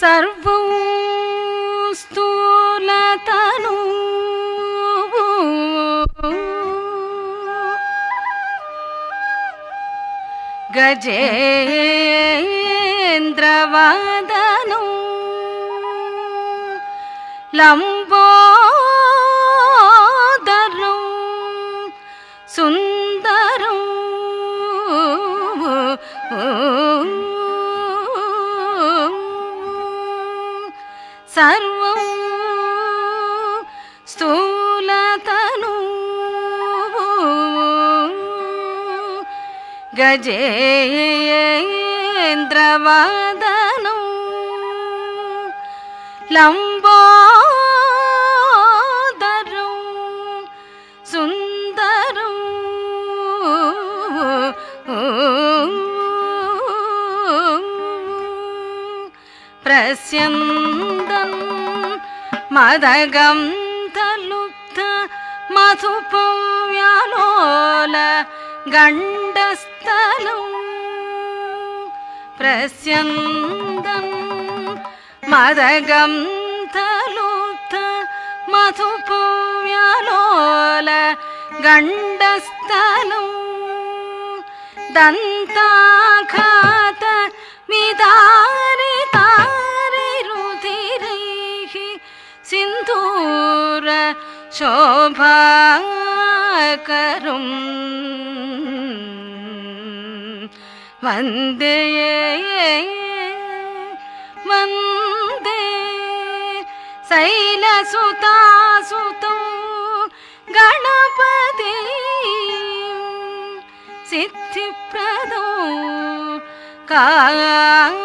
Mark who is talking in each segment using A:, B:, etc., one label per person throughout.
A: ಸರ್ವಂ ಸ್ಥೂಲತನು ಗಜೇಂದ್ರವದನು ಲಂಬೋದರಂ ಸುಂದರಂ ಸರ್ವಂ ಸ್ಥೂಲತನು ಗಜೇಂದ್ರವದನು ಲಂಬೋದರಂ ಸುಂದರಂ ಪ್ರಸ್ಯಂದನ್ ಮದಗಂಧಲುಬ್ಧ ಮಧುಪಂ ವ್ಯಾಲೋಲ ಗಂಡಸ್ಥಲಂ ಪ್ರಸ್ಯಂದನ್ ಮದಗಂಧಲುಬ್ಧ ಮಧುಪಂ ವ್ಯಾಲೋಲ ಗಂಡಸ್ಥಲಂ ದಂತಾಘಾತ ಮಿದಾರಿತಾರಿರುಧಿರೈಃ ಸಿಂಧೂರ ಶೋಭಾಕರಂ ವಂದೇ ವಂದೇ ಶೈಲಸುತಾಸುತಂ ಗಣಪತಿ ಸಿದ್ಧಿಪ್ರದೋ ಕಾಮದಂ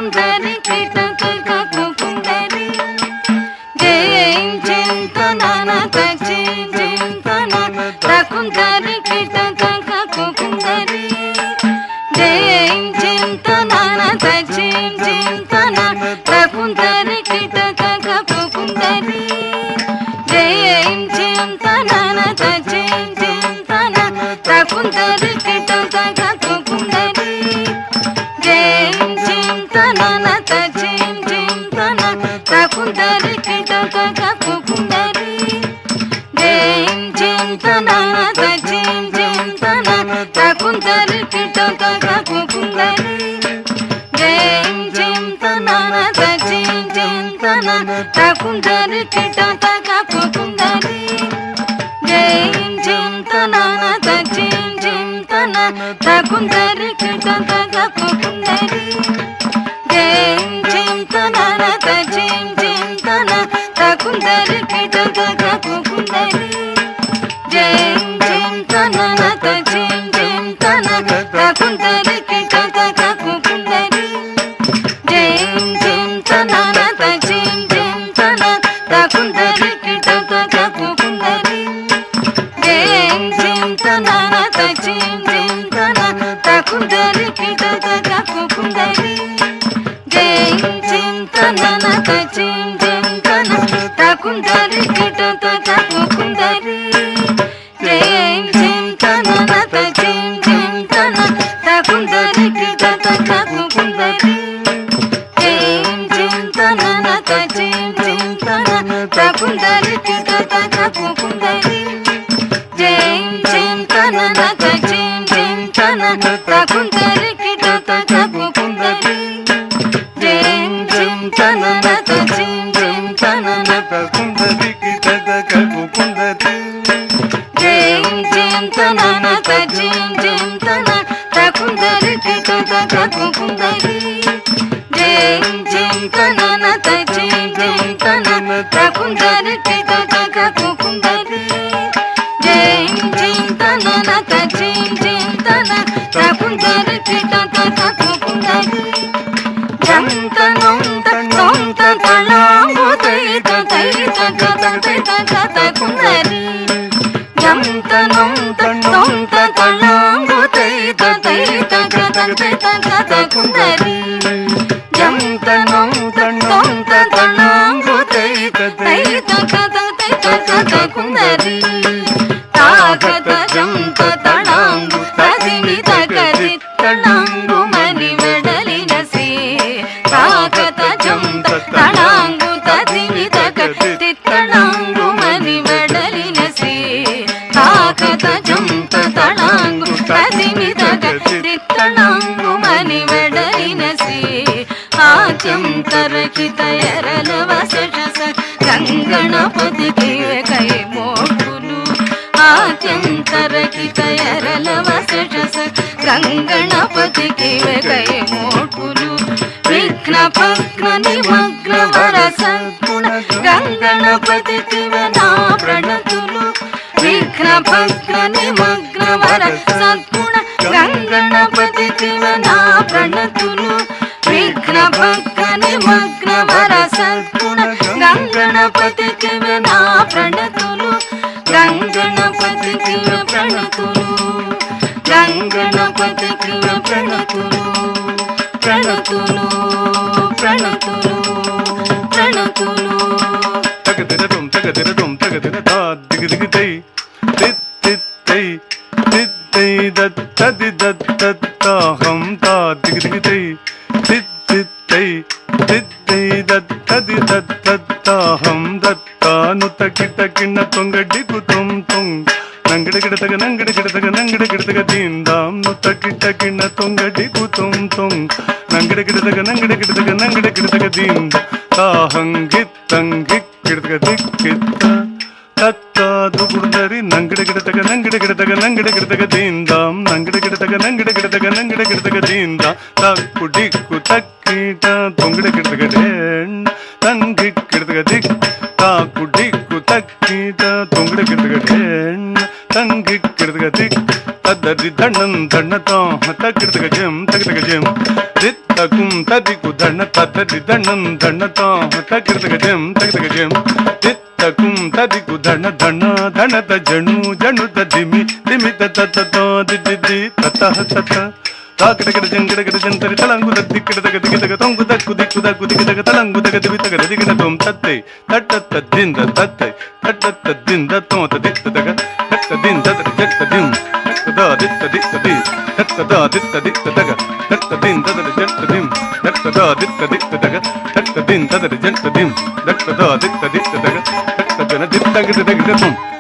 A: ಕುಂದರಿ ಕೀಟಕ ಕುಂದರಿ ಜಯಂತನ ಚಿಂತನ ಕುಂದರಿ ಕೀಟಕ ಕುಂದರಿ ಜಯಂತನ ಚಿಂತನ ಕುಂದರಿ ಕೀಟಕ ಕುಂದರಿ ಜಯಂತನ ಚಿಂತನ ಕುಂದರಿ ಕೀಟಕ ಕುಂದರಿ ಕುಂದರಿ ಕಿಟಕ ಕುಂದರಿ ಚಿಂತನ ಚಿಂತನ ಕುಂದರಿ ಕಿಟಕ ಕುಂದರಿ ಚಿಂತನ ಚಿಂತನ ಕುಂದರಿ ಕಿಟಕ ಕುಂದರಿ ಚಿಂತನ ಚಿಂತನ ಕುಂದರಿ ಕಿಟಕ ಕುಂದರಿ ಚಿಂತನ ಚಿಂತನ ಕುಂದರಿ ಕಿಟಕ ಕುಂದರಿ ಚಿಂತನ ಚಿಂತನ ಕುಂದರಿ ಕಿಟಕ ಕುಂದರಿ ಚಿಂತನ ಚಿಂತನ ಕುಂದರಿ ಕಿಟಕ ಕುಂದರಿ ಚಿಂತನ ಚಿಂತನ ಕುಂದರಿ ಕಿಟಕ ಕುಂದರಿ ಚಿಂತನ ಚಿಂತನ ಕುಂದರಿ ಕಿಟಕ ಕುಂದರಿ ಚಿಂತನ ಚಿಂತನ ಕುಂದರಿ ಕಿಟಕ ಕುಂದರಿ ಚಿಂತನ ಚಿಂತನ ಕುಂದರಿ ಕಿಟಕ ಕುಂದರಿ ಚಿಂತನ ಚಿಂತನ ಕುಂದರಿ ಕಿಟಕ ಕುಂದರಿ ಚಿಂತನ ಚಿಂತನ ಕುಂದರಿ ಕಿಟಕ ಕುಂದರಿ ಚಿಂತನ ಚಿಂತನ ಕುಂದರಿ ಕಿಟಕ ಕುಂದರಿ ಚಿಂತನ ಚಿಂತನ ಕುಂದರಿ ಕಿಟಕ ಕುಂದರಿ ಚಿಂತನ ಚಿಂತನ ಕುಂದರಿ ಕಿಟಕ ಕುಂದರಿ ಜಂತನೊಂತ ನೊಂತ ತಳಾಂಬುದೈತ ತೈತ ಕತ ಕುಂದರಿ ಜಂತನೊಂತ ನೊಂತ ತಳಾಂಬುದೈತ ತೈತ ಕತ ಕುಂದರಿ తదిమి తగ తిత్తణంగు మని వెడలిన శ్రీ ఆచం తరకిత ఎరల వసషస గంగణపతికి కై మోటులు ఆచం తరకిత ఎరల వసషస గంగణపతికి కై మోటులు విఘ్న భగ్న నిమగ్న వర సద్గుణ గంగణపతికి నా ప్రణతులు విఘ్న భగ్న నిమగ్న వర సద్గుణ గంగణపతికి నా ప్రణతులు విఘ్న భగ్న నిమగ్న వర సద్గుణ గంగణపతికి నా ప్రణతులు గంగణపతికి ప్రణతులు గంగణపతికి ప్రణతులు ప్రణతులు ప్రణతులు ప్రణతులు
B: తగదిరదుం తగదిరదుం తగదిరదా దిగదిగదై తిత్తిత్తై తిత్తై దత్తది దత్తహం తా దిగదిగదై తిత్తిత్తై తిత్తై దత్తది దత్తహం దత్తాను తకిటకిన తొంగడిగు తుం తుం నంగడగిడతగ నంగడగిడతగ నంగడగిడతగ దీందాం నుతకిటకిన తొంగడిగు తుం తుం నంగడగిడతగ నంగడగిడతగ నంగడగిడతగ దీంద తాహంగిత్తంగిక్ గిడతగ దిక్కిత్త தத்தாது குருந்தரி நங்கடகிடத்தக நங்கடகிடத்தக நங்கடகிடத்தக தீந்தாம் நங்கடகிடத்தக நங்கடகிடத்தக நங்கடகிடத்தக தீந்தா தக்குடிக்கு தக்கீட்ட தொங்கடகிடத்தக டேன் தங்கி கிடத்தக திக் தாக்குடிக்கு தக்கீட்ட தொங்கடகிடத்தக டேன் தங்கி கிடத்தக திக் தத்ததி தண்ணன் தண்ணத்தாம் தக்கிடத்தக ஜெம் தக்கிடத்தக ஜெம் தித்தகும் ததிக்கு தண்ண தத்ததி தண்ணன் தண்ணத்தாம் தக்கிடத்தக ஜெம் தக்கிடத்தக ஜெம் ತಕುಂ ತದಿಕು ಧಣ ಧಣ ಧಣತ ಜಣು ಜಣುತ ದಿಮಿ ದಿಮಿತ ತತ ದಿದ್ದಿ ತತಃ ತತ ತಾಕಡಗಡ ಜಂಗಡಗಡ ಜಂತರಿ ತಲಂಗು ದಿಕ್ಕಿಡದಗ ದಿಗಿದಗ ತೊಂಗು ದಕ್ಕು ದಿಕ್ಕುದ ಕುದಿಗಿದಗ ತಲಂಗು ದಗ ದಿವಿತಗ ದಿಗಿನ ತೊಂ ತತ್ತೈ ತಟ್ಟತ್ತದ್ದಿಂದ ತತ್ತೈ ತಟ್ಟತ್ತದ್ದಿಂದ ತೋತ ದಿತ್ತದಗ ತತ್ತದಿಂದ ಜತ್ತ ದಿಂ ತತ್ತದ ದಿತ್ತ ದಿತ್ತ ದಿ ತತ್ತದ ದಿತ್ತ ದಿತ್ತದಗ ತತ್ತದಿಂದ ಜತ್ತ ದಿಂ ತತ್ತದ ದಿತ್ತ ದಿತ್ತದಗ ತತ್ತದಿಂದ ಜತ್ತ ದಿಂ ತತ್ತದ ದಿತ್ತ ದಿತ್ತದಗ ತತ್ತದನ ದಿತ್ತಗ ದಿತ್ತಗ